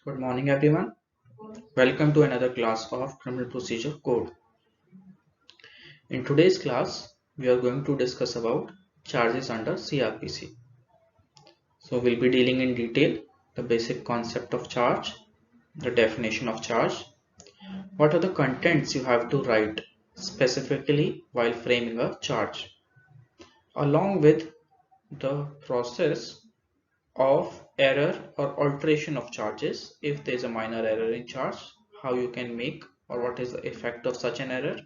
Good morning, everyone. Welcome to another class of Criminal Procedure Code. In today's class, we are going to discuss about charges under CRPC. So we'll be dealing in detail the basic concept of charge, the definition of charge, what are the contents you have to write specifically while framing a charge, along with the process of error or alteration of charges if there is a minor error in charge, how you can make or what is the effect of such an error,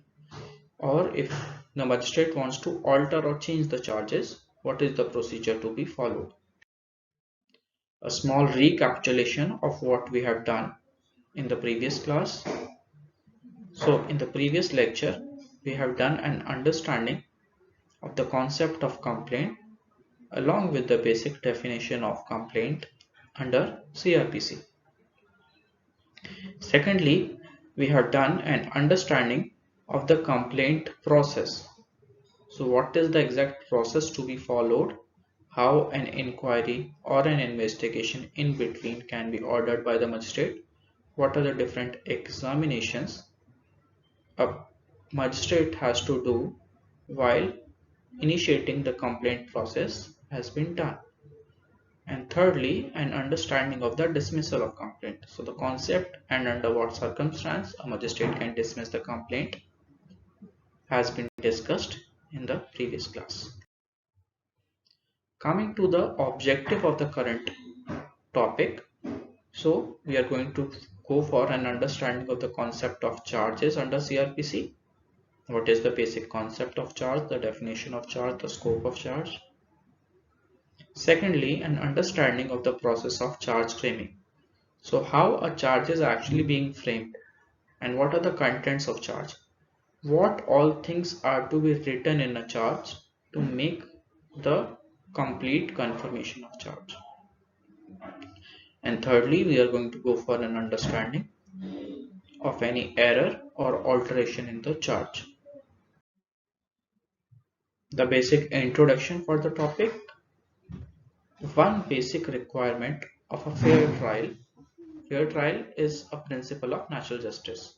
or if the magistrate wants to alter or change the charges, what is the procedure to be followed. A small recapitulation of what we have done in the previous class. So in the previous lecture, we have done an understanding of the concept of complaint along with the basic definition of complaint under CRPC. Secondly, we have done an understanding of the complaint process. So what is the exact process to be followed? How an inquiry or an investigation in between can be ordered by the magistrate? What are the different examinations a magistrate has to do while initiating the complaint process has been done? And thirdly, an understanding of the dismissal of complaint. So the concept and under what circumstance a magistrate can dismiss the complaint has been discussed in the previous class. Coming to the objective of the current topic, so we are going to go for an understanding of the concept of charges under CRPC. What is the basic concept of charge, the definition of charge, the scope of charge. Secondly, an understanding of the process of charge framing. So how a charge is actually being framed and what are the contents of charge. What all things are to be written in a charge to make the complete confirmation of charge. And thirdly, we are going to go for an understanding of any error or alteration in the charge. The basic introduction for the topic. One basic requirement of a fair trial. Fair trial is a principle of natural justice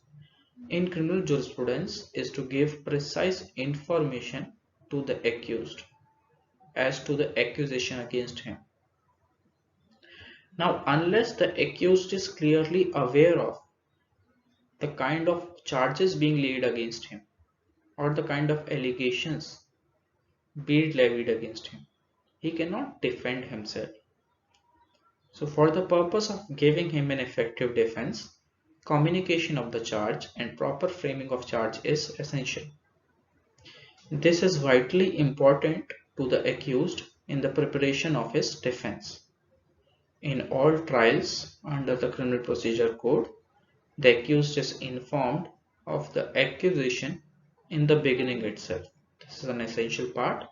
in criminal jurisprudence is to give precise information to the accused as to the accusation against him. Now, unless the accused is clearly aware of the kind of charges being laid against him or the kind of allegations being levied against him, he cannot defend himself. So for the purpose of giving him an effective defense, communication of the charge and proper framing of charge is essential. This is vitally important to the accused in the preparation of his defense. In all trials under the Criminal Procedure Code, the accused is informed of the accusation in the beginning itself. This is an essential part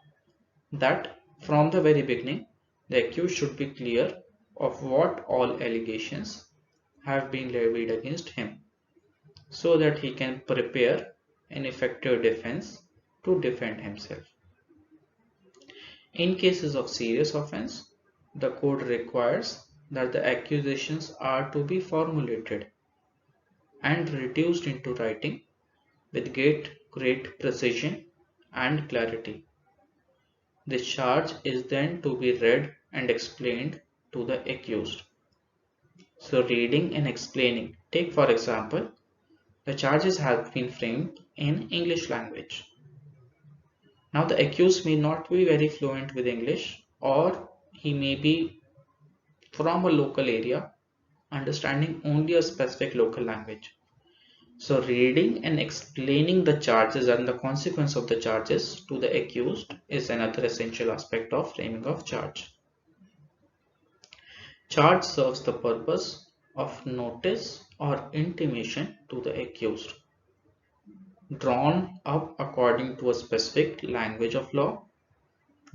that from the very beginning, the accused should be clear of what all allegations have been levied against him so that he can prepare an effective defense to defend himself. In cases of serious offense, the code requires that the accusations are to be formulated and reduced into writing with great precision and clarity. The charge is then to be read and explained to the accused. So reading and explaining. Take for example, the charges have been framed in English language. Now the accused may not be very fluent with English or he may be from a local area understanding only a specific local language. So reading and explaining the charges and the consequence of the charges to the accused is another essential aspect of framing of charge. Charge serves the purpose of notice or intimation to the accused, drawn up according to a specific language of law,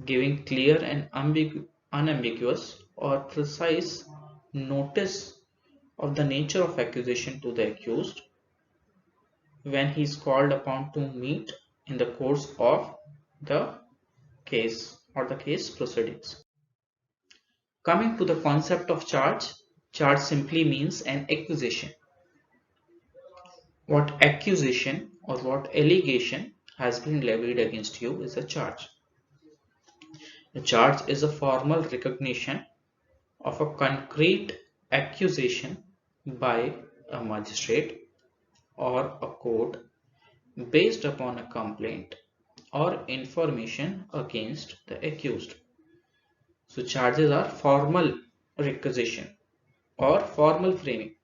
giving clear and unambiguous or precise notice of the nature of accusation to the accused when he is called upon to meet in the course of the case or the case proceedings. Coming to the concept of charge, Charge simply means an accusation. What accusation or what allegation has been levied against you is a charge. A charge is a formal recognition of a concrete accusation by a magistrate or a court based upon a complaint or information against the accused. So charges are formal requisition or formal framing,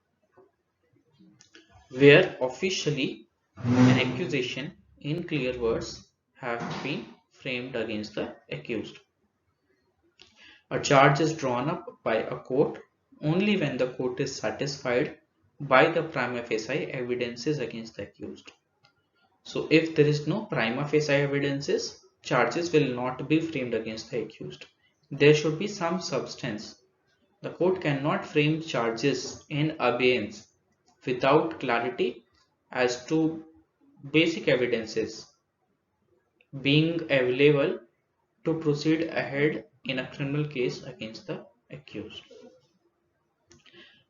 where officially an accusation in clear words have been framed against the accused. A charge is drawn up by a court only when the court is satisfied by the prima facie evidences against the accused. So if there is no prima facie evidences, charges will not be framed against the accused. There should be some substance. The court cannot frame charges in abeyance without clarity as to basic evidences being available to proceed ahead in a criminal case against the accused.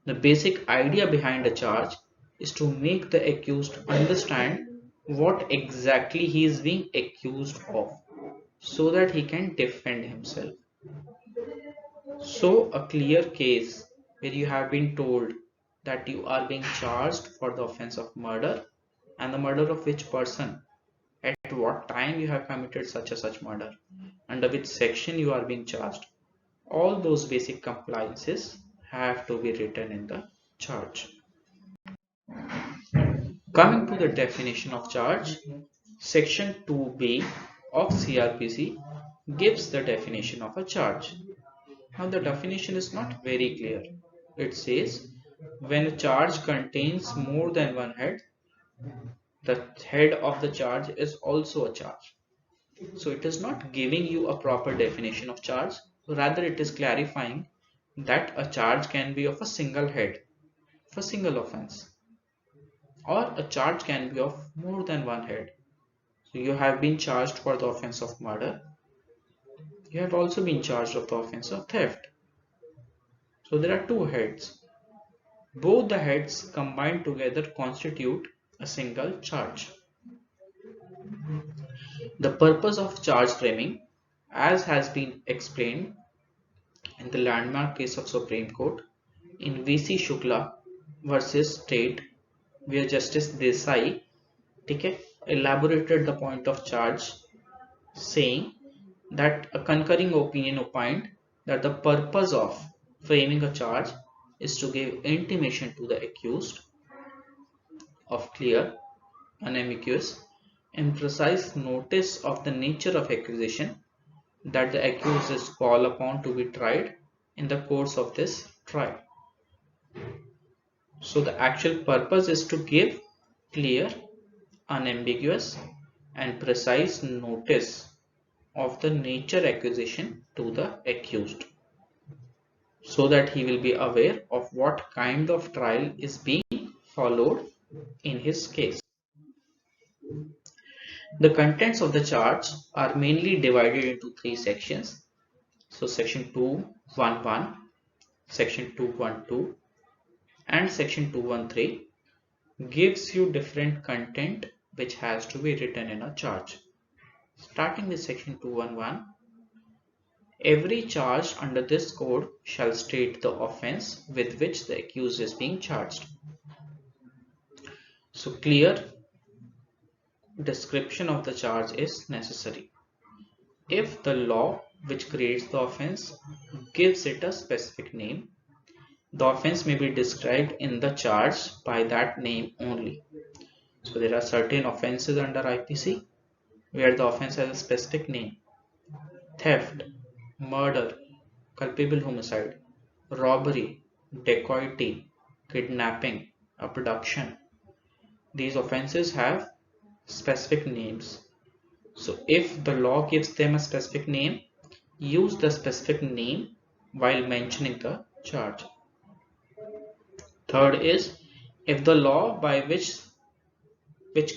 The basic idea behind a charge is to make the accused understand what exactly he is being accused of so that he can defend himself. So a clear case where you have been told that you are being charged for the offense of murder and the murder of which person, at what time you have committed such a such murder, under which section you are being charged. All those basic compliances have to be written in the charge. Coming to the definition of charge, section 2B of CRPC gives the definition of a charge. Now the definition is not very clear. It says when a charge contains more than one head, the head of the charge is also a charge. So it is not giving you a proper definition of charge, rather it is clarifying that a charge can be of a single head, of a single offense, or a charge can be of more than one head. So you have been charged for the offense of murder. You have also been charged of the offense of theft. So there are two heads. Both the heads combined together constitute a single charge. The purpose of charge framing, as has been explained in the landmark case of Supreme Court in VC Shukla versus State, where Justice Desai elaborated the point of charge, saying that a concurring opinion opined that the purpose of framing a charge is to give intimation to the accused of clear, unambiguous, and precise notice of the nature of accusation that the accused is called upon to be tried in the course of this trial. So the actual purpose is to give clear, unambiguous, and precise notice of the nature accusation to the accused, so that he will be aware of what kind of trial is being followed in his case. The contents of the charge are mainly divided into three sections. So section 211, section 212 and section 213 gives you different content which has to be written in a charge. Starting with section 211, every charge under this code shall state the offense with which the accused is being charged. So clear description of the charge is necessary. If the law which creates the offense gives it a specific name, the offense may be described in the charge by that name only. So there are certain offenses under IPC where the offense has a specific name: theft, murder, culpable homicide, robbery, dacoity, kidnapping, abduction. These offenses have specific names. So if the law gives them a specific name, use the specific name while mentioning the charge. Third is, if the law by which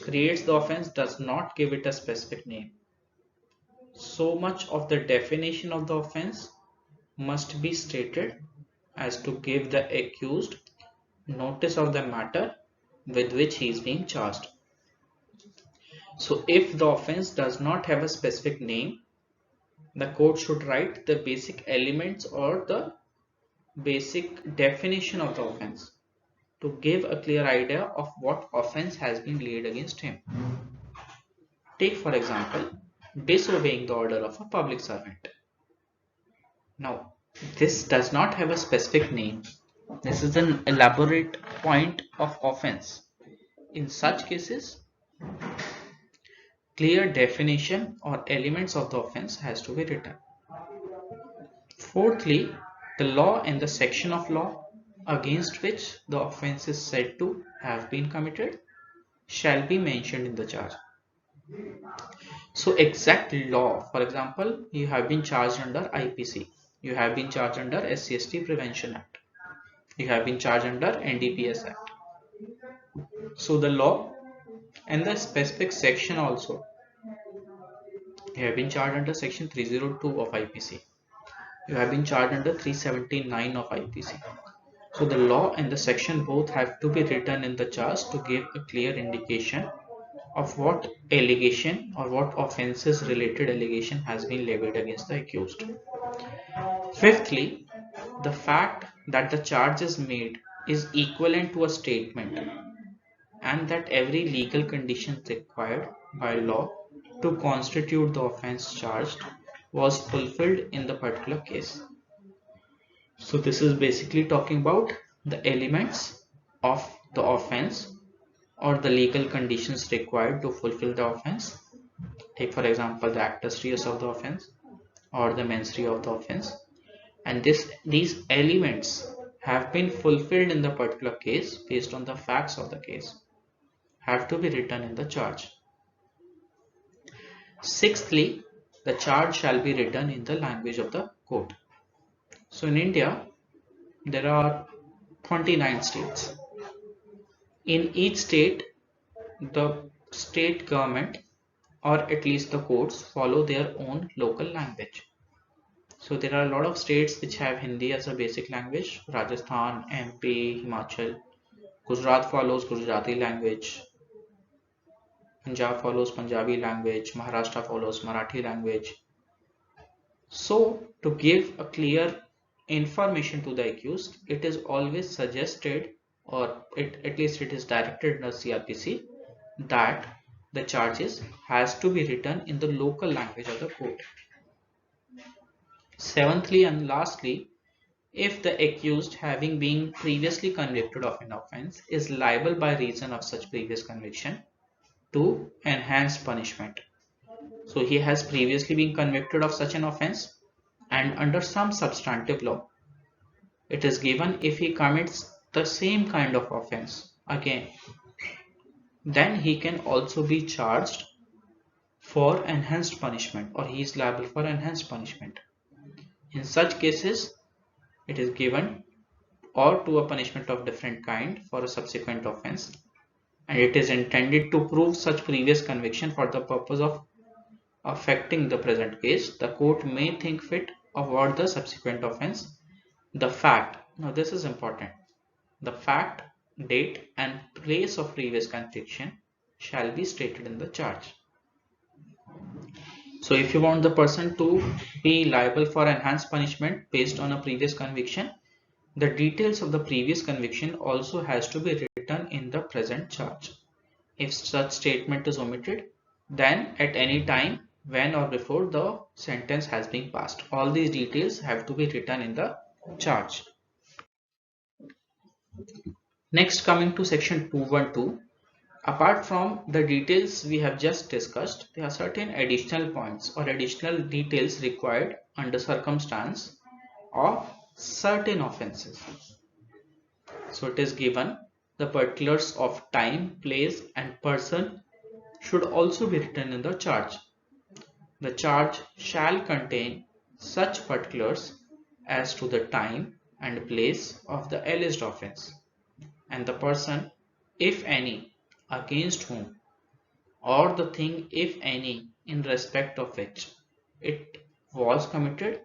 creates the offense does not give it a specific name, so much of the definition of the offense must be stated as to give the accused notice of the matter with which he is being charged. So if the offense does not have a specific name, the court should write the basic elements or the basic definition of the offense to give a clear idea of what offense has been laid against him. Take for example, disobeying the order of a public servant. Now, this does not have a specific name. This is an elaborate point of offense. In such cases, clear definition or elements of the offense has to be written. Fourthly, the law and the section of law against which the offense is said to have been committed shall be mentioned in the charge. So exact law, for example, you have been charged under IPC, you have been charged under SC/ST Prevention Act, you have been charged under NDPS Act. So the law and the specific section also, you have been charged under section 302 of IPC, you have been charged under 379 of IPC. So the law and the section both have to be written in the charge to give a clear indication of what allegation or what offenses related allegation has been levied against the accused. Fifthly, the fact that the charge is made is equivalent to a statement and that every legal condition required by law to constitute the offense charged was fulfilled in the particular case. So this is basically talking about the elements of the offense or the legal conditions required to fulfill the offense. Take for example the actus reus of the offense or the mens rea of the offense, and these elements have been fulfilled in the particular case based on the facts of the case, have to be written in the charge. Sixthly, the charge shall be written in the language of the court. So in India there are 29 states. In each state, the state government or at least the courts follow their own local language. So there are a lot of states which have Hindi as a basic language: Rajasthan, MP, Himachal. Gujarat follows Gujarati language. Punjab follows Punjabi language. Maharashtra follows Marathi language. So to give a clear information to the accused, it is always suggested, or at least it is directed in the CRPC, that the charges has to be written in the local language of the court. Seventhly and lastly, if the accused, having been previously convicted of an offense, is liable by reason of such previous conviction to enhanced punishment. So he has previously been convicted of such an offense, and under some substantive law, it is given if he commits the same kind of offense again, then he can also be charged for enhanced punishment, or he is liable for enhanced punishment. In such cases, it is given or to a punishment of different kind for a subsequent offense, and it is intended to prove such previous conviction for the purpose of affecting the present case. The court may think fit award the subsequent offense. The fact, now this is important, the fact, date and place of previous conviction shall be stated in the charge. So if you want the person to be liable for enhanced punishment based on a previous conviction, the details of the previous conviction also has to be written in the present charge. If such statement is omitted, then at any time when or before the sentence has been passed, all these details have to be written in the charge. Next, coming to section 212, apart from the details we have just discussed, there are certain additional points or additional details required under circumstance of certain offenses. So it is given the particulars of time, place and person should also be written in the charge. The charge shall contain such particulars as to the time and place of the alleged offense, and the person, if any, against whom, or the thing, if any, in respect of which it was committed,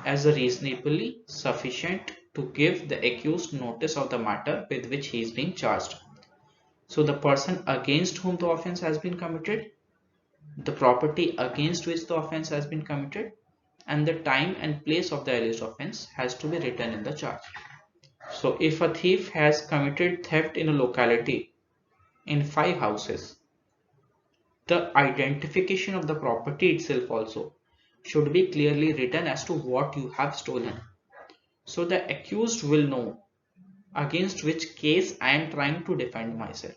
as a reasonably sufficient to give the accused notice of the matter with which he is being charged. So the person against whom the offence has been committed, the property against which the offence has been committed, and the time and place of the alleged offence has to be written in the charge. So if a thief has committed theft in a locality in 5 houses, the identification of the property itself also should be clearly written as to what you have stolen. So the accused will know against which case I am trying to defend myself.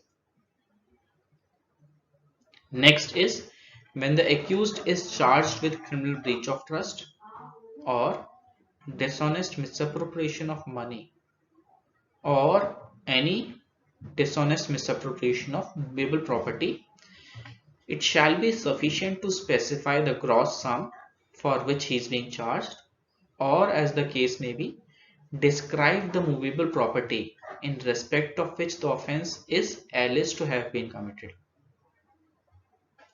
Next is when the accused is charged with criminal breach of trust or dishonest misappropriation of money or any dishonest misappropriation of movable property, it shall be sufficient to specify the gross sum for which he is being charged, or as the case may be, describe the movable property in respect of which the offence is alleged to have been committed.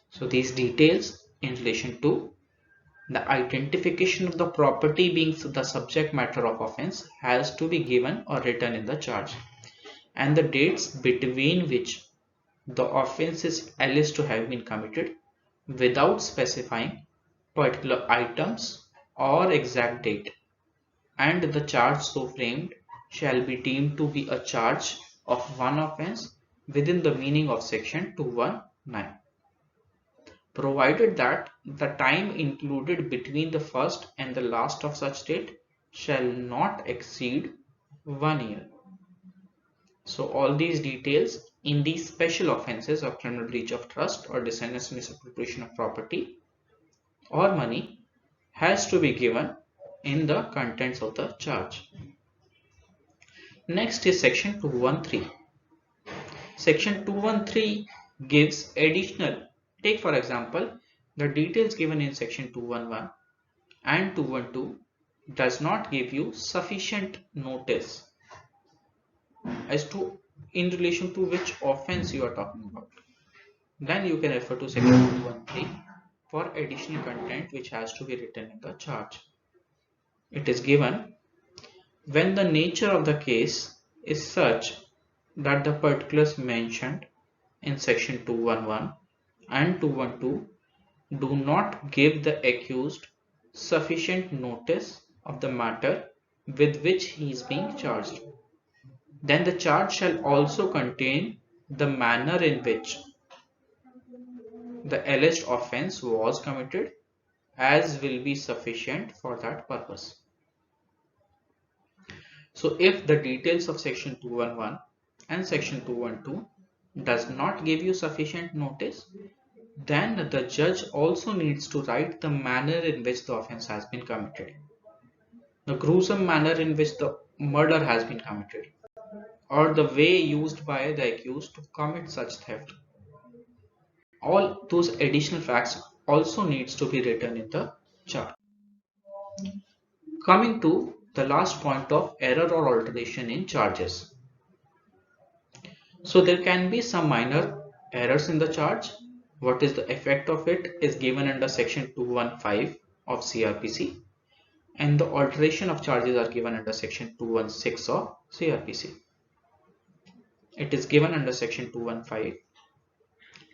So these details in relation to the identification of the property being the subject matter of offence has to be given or written in the charge, and the dates between which the offence is alleged to have been committed without specifying particular items or exact date, and the charge so framed shall be deemed to be a charge of one offence within the meaning of section 219, provided that the time included between the first and the last of such date shall not exceed 1 year. So all these details in these special offences of criminal breach of trust or dishonest misappropriation of property or money has to be given in the contents of the charge. Next is section 213. Section 213 gives additional, take for example, the details given in section 211 and 212 does not give you sufficient notice as to in relation to which offense you are talking about. Then you can refer to section 213 for additional content which has to be written in the charge. It is given when the nature of the case is such that the particulars mentioned in section 211 and 212 do not give the accused sufficient notice of the matter with which he is being charged. Then the charge shall also contain the manner in which the alleged offence was committed, as will be sufficient for that purpose. So if the details of section 211 and section 212 does not give you sufficient notice, then the judge also needs to write the manner in which the offence has been committed, the gruesome manner in which the murder has been committed, or the way used by the accused to commit such theft. All those additional facts also needs to be written in the chart. Coming to the last point of error or alteration in charges. So there can be some minor errors in the charge. What is the effect of it is given under section 215 of CRPC, and the alteration of charges are given under section 216 of CRPC. It is given under section 215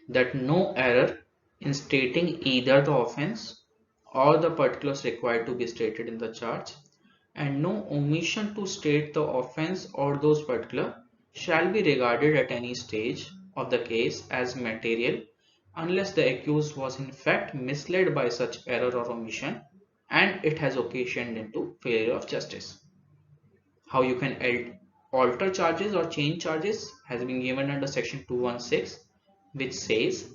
that no error in stating either the offence or the particulars required to be stated in the charge, and no omission to state the offence or those particulars shall be regarded at any stage of the case as material unless the accused was in fact misled by such error or omission and it has occasioned into failure of justice. How you can alter charges or change charges has been given under section 216, which says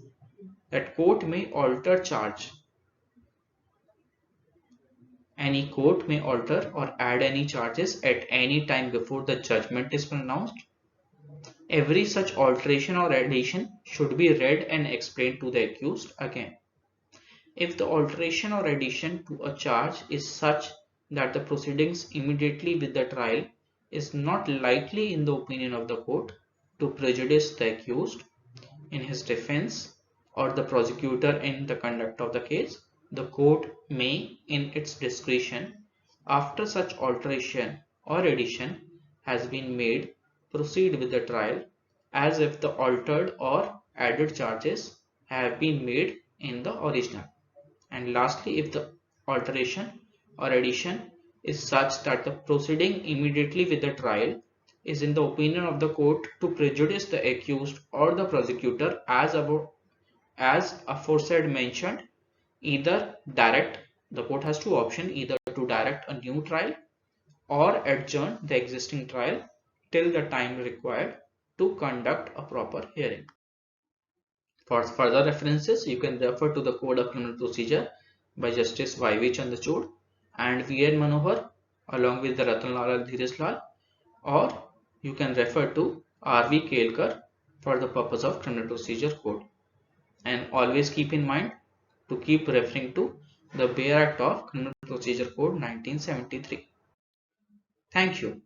that court may alter charge. Any court may alter or add any charges at any time before the judgment is pronounced. Every such alteration or addition should be read and explained to the accused again. If the alteration or addition to a charge is such that the proceedings immediately with the trial is not likely in the opinion of the court to prejudice the accused in his defense or the prosecutor in the conduct of the case, the court may, in its discretion, after such alteration or addition has been made, proceed with the trial as if the altered or added charges have been made in the original. And lastly, if the alteration or addition is such that the proceeding immediately with the trial is in the opinion of the court to prejudice the accused or the prosecutor as aforesaid mentioned, either direct, the court has two options, either to direct a new trial or adjourn the existing trial till the time required to conduct a proper hearing. For further references, you can refer to the Code of Criminal Procedure by Justice Y.V. Chandrachud and V.N. Manohar along with the Ratan Lal and Dheeraj Lal, or you can refer to R.V. Kelkar for the purpose of Criminal Procedure Code. And always keep in mind to keep referring to the Bail Act of Criminal Procedure Code 1973. Thank you.